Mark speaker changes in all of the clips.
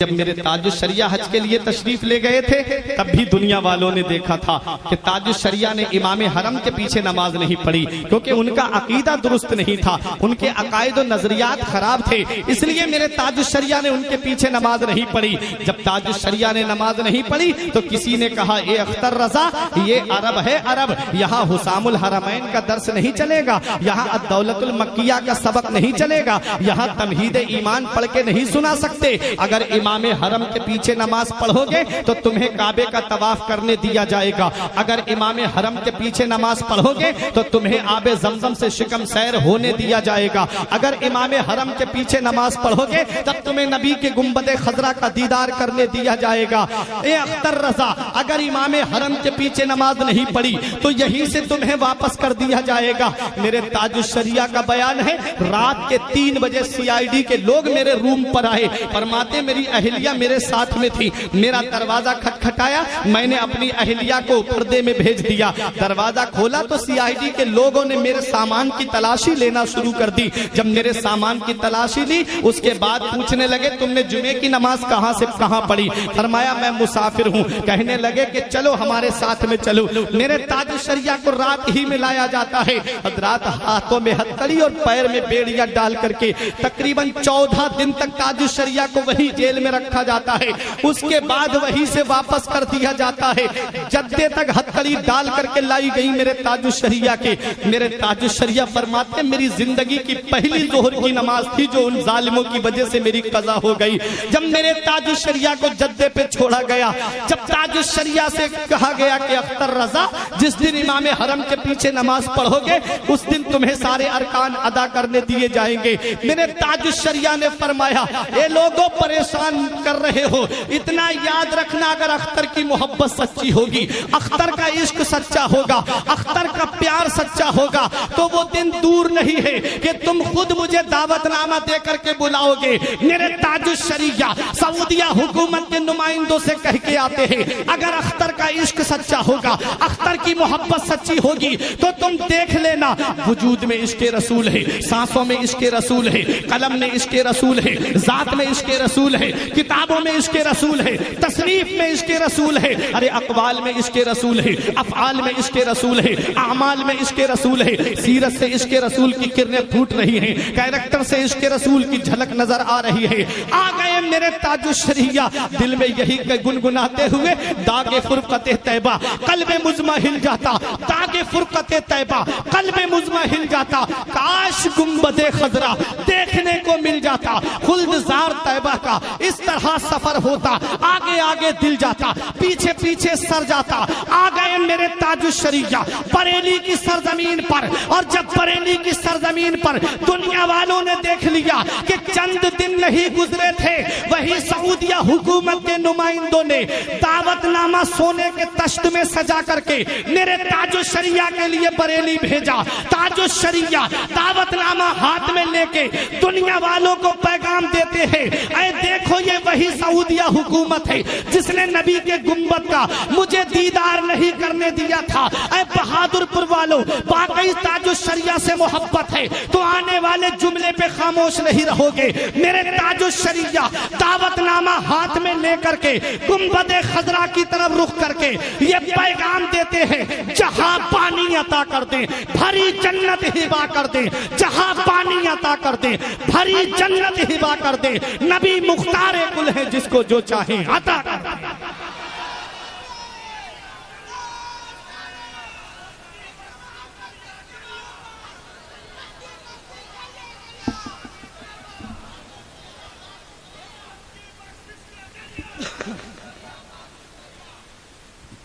Speaker 1: جب میرے تاج الشریعہ حج کے لیے تشریف لے گئے تھے تب بھی دنیا والوں نے دیکھا تھا کہ تاج الشریعہ نے امام حرم کے پیچھے نماز نہیں پڑھی، کیونکہ ان کا عقیدہ درست نہیں تھا، ان کے عقائد و نظریات خراب تھے، اس لیے میرے تاج الشریعہ نے ان کے پیچھے نماز نہیں پڑھی۔ جب تاج الشریعہ نے نماز نہیں پڑھی تو کسی نے کہا اے اختر رضا، یہ عرب ہے عرب، یہاں حسام الحرمین کا درس نہیں چلے گا، یہاں الدولت المکیہ کا سبق نہیں چلے گا، یہاں تمہید ایمان پڑھ کے نہیں سنا سکتے، اگر امام حرم کے پیچھے نماز پڑھو گے تو تمہیں کعبے کا طواف کرنے دیا جائے گا، اگر امام حرم کے پیچھے نماز پڑھو گے تو تمہیں آب زمزم سے شکم سیر ہونے دیا جائے گا، اگر امام حرم کے پیچھے نماز پڑھو گے تب تمہیں نبی کے گنبد خضرا کا دیدار کرنے دیا جائے گا۔ اے اختر رضا، اگر امام حرم کے پیچھے نماز نہیں پڑھی تو یہیں سے تمہیں واپس کر دیا جائے گا۔ میرے تاج الشریعہ کا بیان ہے، رات کے 3 بجے CID کے لوگ میرے روم پر آئے، فرماتے میری اہلیہ میرے ساتھ میں تھی، میرا دروازہ کھٹکھٹایا، میں نے اپنی اہلیہ کو پردے میں بھیج دیا، دروازہ کھولا تو CID کے لوگوں نے میرے سامان کی تلاشی لینا شروع کر دی، جب میرے سامان کی تلاشی لی اس کے بعد پوچھنے لگے تم نے جمعے کی نماز کہاں سے کہاں پڑھی، فرمایا میں مسافر ہوں، کہنے لگے کہ چلو ہمارے ساتھ میں چلو، میرے تاج الشریعہ کو رات ہی میں لایا جاتا ہے، حضرات ہاتھوں میں ہتھکڑی اور پیر میں بیڑیاں ڈال کر کے تقریباً 14 دن تک تاج الشریعہ کو وہی جیل میں رکھا جاتا ہے، اس کے بعد وہی سے واپس کر دیا جاتا ہے، جدے تک ہتھکڑی ڈال کر کے لائی گئی میرے تاج الشریعہ کے۔ میرے تاج الشریعہ فرماتے میری زندگی کی پہلی ظہر کی نماز تھی جو ان ظالموں کی وجہ سے میری قضا ہو گئی۔ جب میرے تاج الشریعہ کو جدے پہ چھوڑا گیا، جب تاج الشریعہ سے کہا گیا کہ اختر رضا جس دن امام حرم کے پیچھے نماز پڑھو گے اس دن تمہیں سارے ارکان ادا کرنے دیے جائیں گے، میرے تاج الشریعہ نے فرمایا اے لوگوں پریشان کر رہے ہو، اتنا یاد رکھنا اگر اختر کی محبت سچی ہوگی، اختر کا عشق سچا ہوگا، اختر کا پیار سچا ہوگا تو وہ دن دور نہیں ہے کہ تم خود مجھے دعوت نامہ دے کر کے بلاؤ گے۔ میرے تاج الشریعہ سعودیہ حکومت کے نمائندوں سے کہہ کے آتے ہیں اگر اختر کا عشق سچا ہوگا، اختر کی محبت سچی ہوگی تو تم دیکھ لینا وجود میں عشق رسول ہے، سانسوں میں عشق رسول ہے، قلم میں عشق رسول ہے، ذات میں عشق رسول ہے، کتابوں میں عشق رسول ہے، تصنیف میں عشق رسول ہے، ارے اقوال میں عشق رسول ہے، افعال میں عشق رسول ہے، اعمال میں عشق رسول ہے، سیرت سے عشق رسول کی کرنیں پھوٹ رہی ہیں، کیریکٹر سے عشق رسول کی جھلک نظر آ رہی ہے۔ آ گئے میرے تاج الشریعہ دل میں یہی گنگناتے ہوئے داغ فرقت طیبہ قلب مزمع ہل جاتا، داغ فرقت طیبہ قلب مزمع ہل جاتا، کاش گنبد خضرا دیکھنے کو مل جاتا، خلد زار طیبہ کا اس طرح سفر ہوتا، آگے آگے دل جاتا، پیچھے پیچھے سر جاتا۔ آ گئے میرے تاج الشریعہ بریلی کی سرزمین پر، اور جب بریلی کی سرزمین پر دنیا والوں نے دیکھ لیا کہ چند دن نہیں گزرے تھے وہی سعودیہ حکومت کے نمائندوں نے دعوت نامہ سونے کے تشت میں سجا کر کے میرے تاج الشریعہ کے لیے بریلی بھیجا۔ تاج الشریعہ دعوت نامہ ہاتھ میں لے کے دنیا والوں کو پیغام دیتے ہیں اے دیکھو یہ وہی سعودیہ حکومت ہے جس نے نبی کے گنبد کا مجھے دیدار نہیں کرنے دیا تھا، اے بہادر پور والوں واقعی تاج الشریعہ سے محبت ہے تو آنے والے جملے پہ خاموش نہیں رہو گے۔ میرے تاج الشریعہ دعوت نامہ ہاتھ میں لے کر کے گنبد خضرا کی طرف رخ کر کے یہ پیغام دیتے ہیں جہاں پانی عطا کر دیں بھری جنت ہبا کر دیں، جہاں پانی عطا کر دیں بھری جنت ہبا کر دیں، نبی مختار کل ہے جس کو جو چاہیں عطا کر دیں۔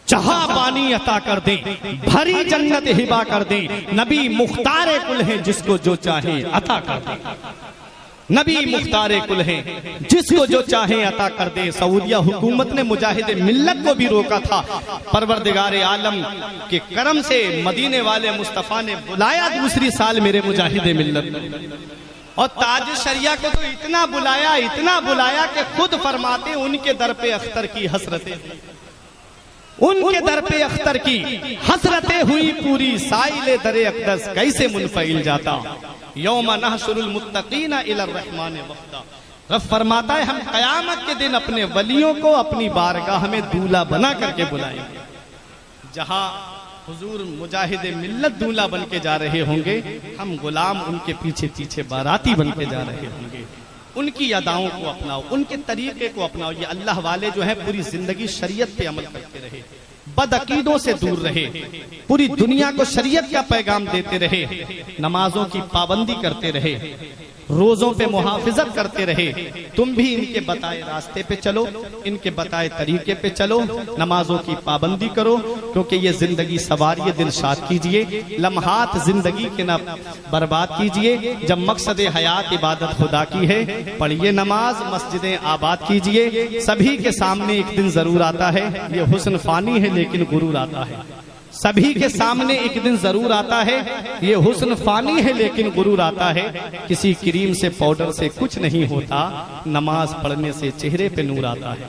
Speaker 1: جہاں پانی عطا کر دیں بھری جنت ہبا کر دیں، نبی مختار کل ہے جس کو جو چاہیں عطا کر دیں، نبی مختار کل ہے جس کو جو چاہیں عطا کر دیں۔ سعودیہ حکومت نے مجاہد ملت کو بھی روکا تھا، پروردگار عالم کے کرم سے مدینے والے مصطفیٰ نے بلایا دوسری سال میرے مجاہد ملت، اور تاج الشریعہ کو تو اتنا بلایا کہ خود فرماتے ان کے در پہ اختر کی حسرتیں، ان کے در پہ اختر کی حسرتیں ہوئی پوری، سائل در اقدس کیسے منفعل جاتا، یوم نحشر المتقین الی الرحمن وفدا۔ رب فرماتا ہے ہم قیامت کے دن اپنے ولیوں کو اپنی بارگاہ میں دولہا بنا کر کے بلائیں گے. جہاں حضور مجاہد ملت دولہا بن کے جا رہے ہوں گے، ہم غلام ان کے پیچھے پیچھے باراتی بن کے جا رہے ہوں گے. ان کی اداؤں کو اپناؤ، ان کے طریقے کو اپناؤ. یہ اللہ والے جو ہیں پوری زندگی شریعت پہ عمل کرتے رہے، بد عقیدوں سے دور رہے، پوری دنیا کو شریعت کا پیغام دیتے رہے، نمازوں کی پابندی کرتے رہے، روزوں پہ محافظت کرتے رہے. تم بھی ان کے بتائے راستے پہ چلو، ان کے بتائے طریقے پہ چلو، نمازوں کی پابندی کرو، کیونکہ یہ زندگی سواریے، دل شاد کیجئے، لمحات زندگی کے نہ برباد کیجئے. جب مقصد حیات عبادت خدا کی ہے، پڑھیے نماز، مسجدیں آباد کیجئے. سبھی کے سامنے ایک دن ضرور آتا ہے، یہ حسن فانی ہے لیکن غرور آتا ہے. سبھی کے سامنے ایک دن ضرور آتا ہے، یہ حسن فانی ہے لیکن غرور آتا ہے. کسی کریم سے پاؤڈر سے کچھ نہیں ہوتا، نماز پڑھنے سے چہرے پہ نور آتا ہے.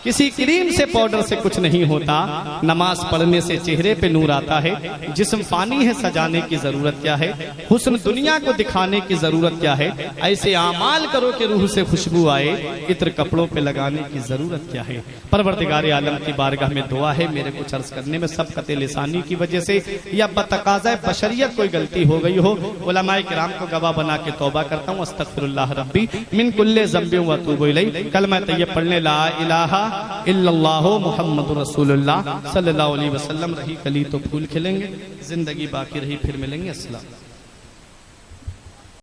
Speaker 1: کسی کریم سے پاؤڈر سے کچھ نہیں ہوتا، نماز پڑھنے سے چہرے پہ نور آتا ہے. جسم فانی ہے، سجانے کی ضرورت کیا ہے؟ حسن دنیا کو دکھانے کی ضرورت کیا ہے؟ ایسے اعمال کرو کہ روح سے خوشبو آئے، عطر کپڑوں پہ لگانے کی ضرورت کیا ہے؟ پروردگار عالم کی بارگاہ میں دعا ہے، میرے کچھ عرض کرنے میں سبقت لسانی کی وجہ سے یا بتقاضۂ بشریت کوئی غلطی ہو گئی ہو، علماء کرام کو گواہ بنا کے توبہ کرتا ہوں. استغفر اللہ ربی من کل ذنب و اتوب الیہ. کلمہ طیب پڑھنے لا الہ الا اللہ محمد رسول اللہ صلی اللہ علیہ وسلم. رہی کلی تو پھول کھلیں گے، زندگی باقی رہی پھر ملیں گے. السلام.